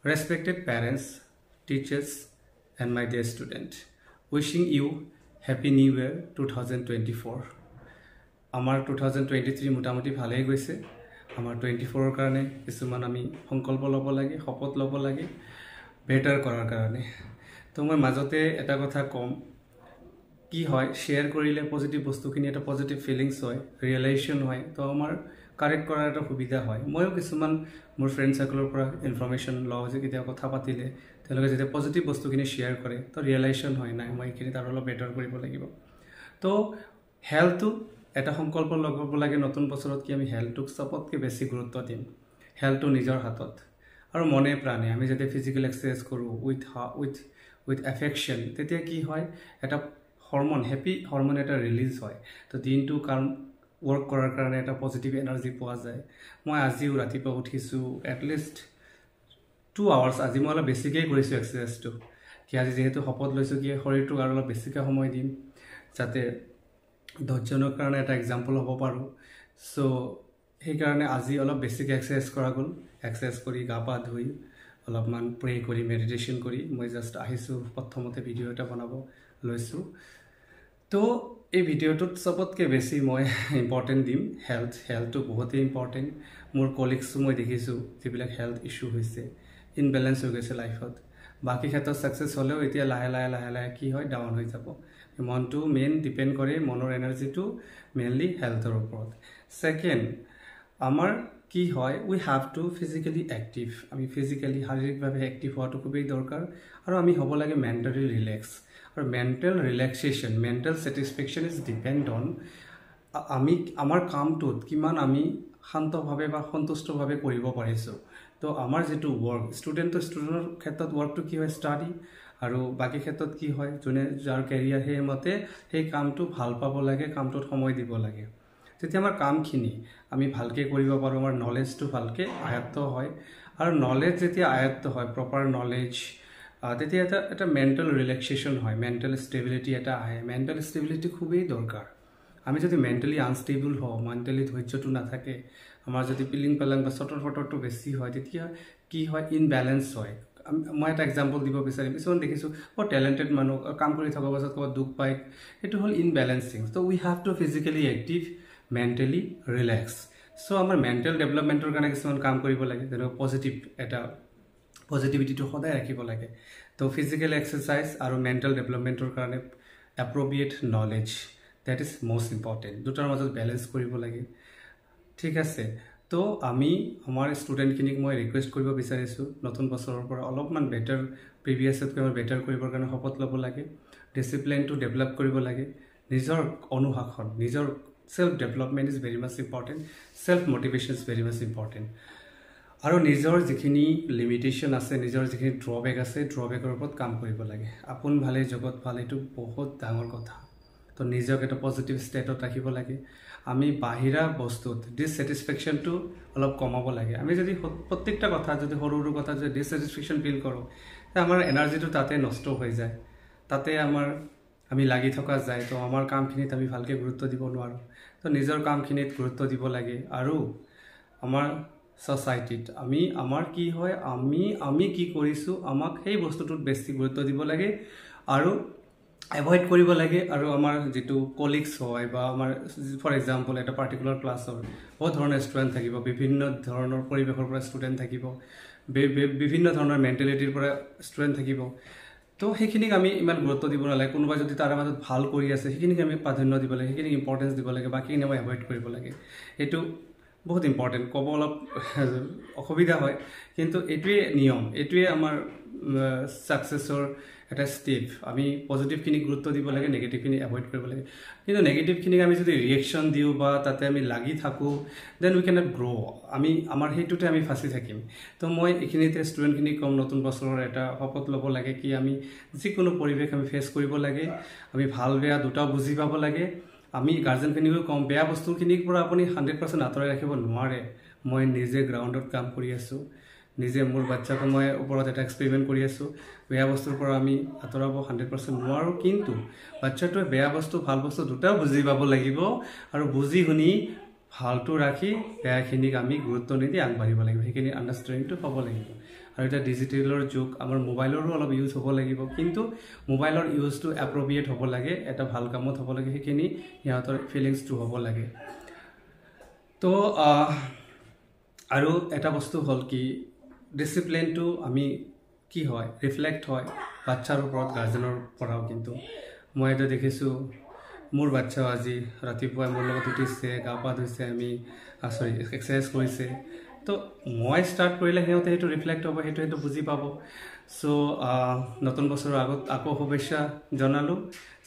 Respected parents, teachers, and my dear student, wishing you Happy New Year 2024. Our 2023 মোটামুটি ভালেই গৈছে আমাৰ 24 কাৰণে কিছুমান আমি সংকল্প ল'ব লাগে শপত ল'ব লাগে বেটাৰ কৰাৰ কাৰণে তো মই মাজতে এটা কথা কম কি হয় শেয়াৰ কৰিলে পজিটিভ বস্তুখিনি এটা পজিটিভ ফিলিংস হয় ৰিয়েলাইজেশন হয় তো আমাৰ কাৰেক্ট কৰাৰ এটা সুবিধা হয় ময়ো কিছুমান মোৰ ফ্ৰেণ্ড সাৰ্কেলৰ পৰা ইনফৰমেশন লওঁ যে কেতিয়া কথা পাতিলে তেওঁলোকে যেতিয়া পজিটিভ বস্তুখিনি শেয়াৰ কৰে তো ৰিয়েলাইজেশন হয় নাই মই এইখিনি তাৰ অলপ বেটাৰ কৰিব লাগিব তো হেলথটো এটা সংকল্প লগাব লাগে নতুন বছৰত কি আমি হেলথটোক সবতকে বেছি গুৰুত্ব দিম হেলথটো নিজৰ হাতত আৰু মনে প্ৰাণে আমি যদি ফিজিক্যাল এক্সাৰসাইজ কৰো উইথ এফেকশন তেতিয়া কি হয় এটা হৰমন হ্যাপি হৰমন এটা ৰিলিজ হয় তো দিনটো কাম work কৰাৰ কাৰণে এটা পজিটিভ এনাৰ্জি পোৱা যায় মই আজিও ৰাতিপুৱা উঠিছো at least 2 hours আজি মই অলপ বেছিকৈ কৰিছো এক্সাৰসাইজটো কি আজি যেহেতু হপত লৈছো কি শৰীৰটো আৰু অলপ বেছিকৈ সময় দিম যাতে দহজনৰ কাৰণে এটা এক্সাম্পল হ'ব পাৰো সো সেই কাৰণে আজি অলপ বেছিকৈ এক্সাৰসাইজ কৰা গ'ল এক্সাৰসাইজ কৰি গা পা ধুই অলপমান প্ৰে কৰি মেডিটেশ্যন কৰি মই জাস্ট আহিছো প্ৰথমতে ভিডিও এটা বনাব লৈছো তো এই ভিডিওটোত সবতকে বেছি মই ইম্পৰ্টেন্ট দিম হেলথটো বহুত ইম্পৰ্টেন্ট মোৰ কলিগছ মই দেখিছো যিবিলাক হেলথ ইস্যু হৈছে ইনবেলেন্স হৈ গৈছে লাইফত বাকি ক্ষেত্ৰত সাকসেস হলেও এতিয়া লাহে লাহে কি হয় ডাউন হৈ যাব মনটো মেইন ডিপেন্ড কৰে মনৰ এনাৰ্জিটো মেইনলি হেলথৰ ওপৰত সেকেন্ড আমাৰ কি হয় we have to physically active আমি ফিজিক্যালি শাৰীৰিকভাৱে অ্যাক্টিভ হোৱাটো খুবই দৰকাৰ আৰু আমি হ'ব লাগে মেন্টালি ৰিলেক্স আৰু mental relaxation mental satisfaction is depend on আমি আমাৰ কামটোত কিমান আমি শান্তভাৱে বা সন্তুষ্টভাৱে কৰিব পাৰিছো তো আমাৰ যেটো ওয়াৰ্ক স্টুডেন্টৰ ক্ষেত্ৰত ওয়াৰ্কটো কি হয় স্টাডি আৰু বাকি ক্ষেত্ৰত কি হয় যোনে যাৰ ক্যাৰিয়াৰ হে মতে সেই কামটো ভাল পাব লাগে কামটোত সময় দিব লাগে যেতিয়া আমাৰ কামখিনি আমি ভালকে কৰিব পাৰো আমাৰ নলেজটো ভালকে আয়ত্ত হয় আৰু নলেজ যেতিয়া আয়ত্ত হয় প্ৰপাৰ নলেজ তেতিয়া এটা মেন্টাল ৰিল্যাক্সেশন হয় মেন্টাল স্টেবিলিটি এটা আহে মেন্টাল স্টেবিলিটি খুবই দৰকাৰ আমি যদি মেন্টালি আনস্টেবল হও মেন্টালি ধৈৰ্যটো না থাকে আমাৰ যদি পিলিং পালাং বা সটৰ ফটৰটো বেছি হয় তেতিয়া কি হয় ইনব্যালেন্স হয় মই এটা এক্সাম্পল দিব বিচাৰিম কিছুমান দেখিছো বৰ ট্যালেন্টেড মানুহ কাম কৰি থকা পাছত ক'ব দুখ পায় এটো হল imbalancing so we have to physically active mentally relax so আমাৰ মেন্টাল ডেভেলপমেন্টৰ কাৰণে কিছুমান কাম কৰিব লাগে যেনে পজিটিভ এটা পজিটিভিটিটো সদায় ৰাখিব লাগে তো ফিজিক্যাল এক্সাৰসাইজ আৰু মেন্টাল ডেভেলপমেন্টৰ কাৰণে appropriate knowledge that is most important দুটাৰ মাজত ব্যালেন্স কৰিব লাগে ঠিক আছে তো আমি আমাৰ ষ্টুডেন্টখিনিক মই ৰিকুৱেষ্ট কৰিব বিচাৰিছো নতুন বছৰৰ পৰা অলপমান বেটাৰ প্ৰিভিয়াছতকৈ বেটাৰ কৰিবৰ কাৰণে শপত ল'ব লাগে ডিসিপ্লিনটো ডেভেলপ কৰিব লাগে নিজৰ অনুশাসন নিজৰ self development is very much important self motivation is very much important আৰু নিজৰ যিখিনি লিমিটেশন আছে নিজৰ যিখিনি ড্ৰবেক আছে ড্ৰবেকৰ ওপৰত কাম কৰিব লাগে আপোন ভালে জগত ভালে এটো বহুত ডাঙৰ কথা তো নিজক এটা পজিটিভ ষ্টেটত ৰাখিব লাগে আমি বাহিৰা বস্তুত ডিসস্যাটিসফ্যাকশনটো অলপ কমাব লাগে আমি যদি প্ৰত্যেকটা কথা যদি সৰু কথা যদি ডিসস্যাটিসফ্যাকশন ফিল কৰো তে আমাৰ এনাৰ্জিটো তাতে নষ্ট হৈ যায় তাতে আমি লাগি থকা যায় তো আমাৰ কামখিনিত আমি ভালকে গুৰুত্ব দিব নোৱাৰো তো নিজৰ কামখিনিত গুৰুত্ব দিব লাগে আৰু আমাৰ সোসাইটিত আমাৰ কি হয় আমি কি কৰিছো আমাক সেই বস্তুটোত বেছি গুৰুত্ব দিব লাগে আৰু এভয়েড কৰিব লাগে আৰু আমাৰ যেটো কলিগছ হয় বা আমাৰ ফৰ এক্সাম্পল এটা পাৰ্টিকুলাৰ ক্লাছৰ বহুত ধৰণৰ ষ্টুডেন্ট থাকিব বিভিন্ন ধৰণৰ পৰিবেশৰ পৰা ষ্টুডেন্ট থাকিব বিভিন্ন ধৰণৰ মেন্টালিটিৰ পৰা ষ্টুডেন্ট থাকিব তো সেইখিনিক আমি ইমান গুৰুত্ব দিব নালাগে কোনোবা যদি তাৰ মাজত ভাল কৰি আছে সেইখিনিক আমি প্ৰাধান্য দিব লাগে সেইখিনিক ইম্পৰ্টেন্স দিব লাগে বাকিখিনি আমি এভয়েড কৰিব লাগে এটো বহুত ইম্পৰ্টেন্ট কব অলপ অসুবিধা হয় কিন্তু এটোৱে নিয়ম এটোৱে আমাৰ সাকসেসৰ এটা স্টেপ আমি পজিটিভ খিনি গুৰুত্ব দিব লাগে নেগেটিভ খিনি এভয়েড কৰিব লাগে কিন্তু নেগেটিভ খিনি আমি যদি ৰিঅ্যাকশন দিও বা তাতে আমি লাগি থাকো দেন উই ক্যানট গ্ৰো আমাৰ হেতুতে আমি ফাঁসি থাকিম তো মই এখিনিতে ষ্টুডেন্ট খিনি কম নতুন বছৰৰ এটা শপত ল'ব লাগে কি আমি যিকোনো পৰিবেশ আমি ফেস কৰিব লাগে আমি ভাল বেয়া দুটা বুজি পাব লাগে আমি গাৰ্জেন খিনিও কম বেয়া বস্তুখিনিৰ পৰা আপুনি 100% আঁতৰাই ৰাখিব নোৱাৰে মই নিজে গ্ৰাউণ্ডত কাম কৰি আছো নিজে মোৰ বাচ্চাক মই ওপৰত এটা এক্সপেৰিমেন্ট কৰি আছো বেয়া বস্তুৰ পৰা আমি আঁতৰাব 100% নোৱাৰো কিন্তু বাচ্চাটোৱে বেয়া বস্তু ভাল বস্তু দুটা বুজি পাব লাগিব আৰু বুজি শুনি ভালটো ৰাখি বেয়াখিনিক আমি গুৰুত্ব নিদি আগবাঢ়িব লাগিব সেইখিনি আণ্ডাৰষ্টেণ্ডিংটো হ'ব লাগিব আৰু এটা ডিজিটেলৰ যুগ আমাৰ মোবাইলৰো অলপ ইউজ হ'ব লাগিব কিন্তু মোবাইলৰ ইউজটো এপ্ৰপ্ৰিয়েট হ'ব লাগে এটা ভাল কামত হ'ব লাগে সেইখিনি সিহঁতৰ ফিলিংছটো হ'ব লাগে তো আৰু এটা বস্তু হ'ল কি ডিসিপ্লিনটো আমি কি হয় ৰিফ্লেক্ট হয় বাচ্চাৰ ওপৰত গাৰ্জেনৰ পৰাও কিন্তু মই এটা দেখিছোঁ মোৰ বাচ্চাও আজি ৰাতিপুৱাই মোৰ লগত উঠিছে গা পা ধুইছে আমি সৰি এক্সাৰচাইজ কৰিছে তো মই ষ্টাৰ্ট কৰিলে সিহঁতে সেইটো ৰিফ্লেক্ট হ'ব সেইটো বুজি পাব চ' নতুন বছৰৰ আগত আকৌ শুভেচ্ছা জনালোঁ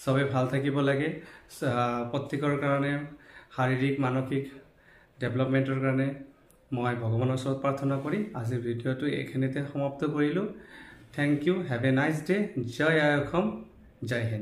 চবে ভাল থাকিব লাগে প্ৰত্যেকৰ কাৰণে শাৰীৰিক মানসিক ডেভেলপমেণ্টৰ কাৰণে মই ভগৱানৰ ওচৰত প্ৰাৰ্থনা কৰি আজিৰ ভিডিঅ'টো এইখিনিতে সমাপ্ত কৰিলোঁ thank you have a nice day জয় আই অসম জয় হিন্দ